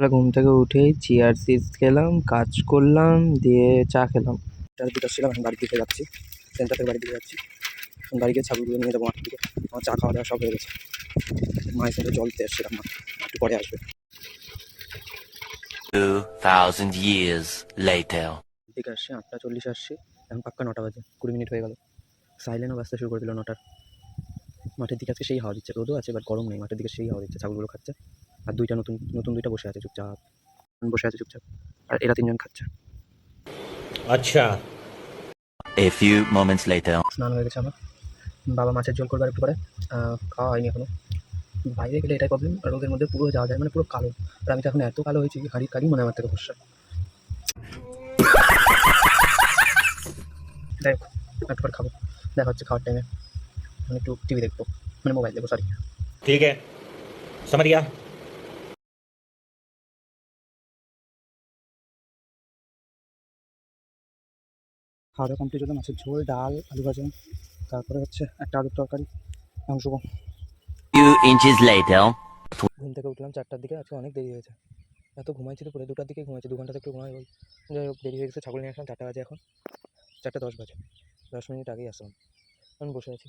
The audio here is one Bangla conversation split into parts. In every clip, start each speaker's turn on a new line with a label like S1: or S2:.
S1: ঘুম থেকে উঠেই চিয়া সিডস খেলাম, কাজ করলাম, দিয়ে চা খেলাম। চার দিকে ছিলাম, এখন বাড়ির দিকে যাচ্ছি। সেন্টার থেকে বাড়ির দিকে যাচ্ছি। এখন বাড়ি গিয়ে ছাগলগুলো নিয়ে যাবো মাঠের দিকে। আমার চা খাওয়া দাওয়া সব হয়ে গেছে। মায়ের সঙ্গে জল দিতে এসেছিলাম, মা একটু পরে আসবে।
S2: 2000 years later.
S1: দিকে আসছি 8:40 আসছি, এখন পাক্কা 9টা বাজে, 20 মিনিট হয়ে গেল। সাইলেন্টও বাজতে শুরু করে দিল 9টার। মাঠের দিকে আজকে সেই হাওয়া দিচ্ছে, রোদও আছে বাট গরম নেই, মাঠের দিকে সেই হাওয়া দিচ্ছে, ছাগলগুলো খাচ্ছে। আর দুইটা নতুন নতুন দুইটা বসে আছে চুপচাপ, আর এরা 3জন খাচ্ছে।
S2: আচ্ছা। A few moments later.
S1: স্নান হয়ে গেছে আমার, বাবা মাছের ঝোল করবার একটু পরে, খাওয়া হয়নি এখনো। বাইরে গেলে এটাই প্রবলেম, রোদের মধ্যে পুরো যাওয়া যায়, মানে পুরো কালো। আর আমি তো এখন এত কালো হয়েছি, হাড়ি কারি মনে হয় আমার থেকে ভরসা। যাই হোক, একটু পর খাবো, দেখা হচ্ছে খাওয়ার টাইমে। আমি একটু টিভি দেখবো, মানে মোবাইল দেখবো, সরি।
S2: ठीक है, समझ गया।
S1: খাওয়া দাওয়া কমপ্লিট হলো, মাছের ঝোল, ডাল, আলু ভাজা, তারপরে হচ্ছে একটা আলুর তরকারি, মাংস।
S2: Few inches later.
S1: ঘুম থেকে উঠলাম 4টার দিকে, আজকে অনেক দেরি হয়েছে। এত ঘুমাইছি তো, পুরো 2টার দিকে ঘুমাইছি, 2 ঘন্টা থেকে ঘুমাই বল। যাই হোক, দেরি হয়ে গেছে, ছাগল নিয়ে আসলাম 4টা বাজে, এখন 4:10 বাজে, 10 মিনিট আগেই আসলাম। এখন বসে আছি,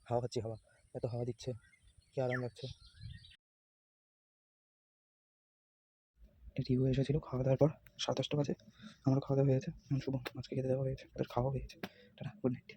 S1: হাওয়া খাচ্ছি, হাওয়া এত হাওয়া দিচ্ছে, কি আরাম লাগছে। রিউ এসেছিলো খাওয়া দাওয়ার পর, 8:30 বাজে, আমারও খাওয়া দাওয়া হয়ে গেছে। শুভ আজকে খেতে দেওয়া হয়েছে, ওদের খাওয়া হয়েছে। Tata, good night.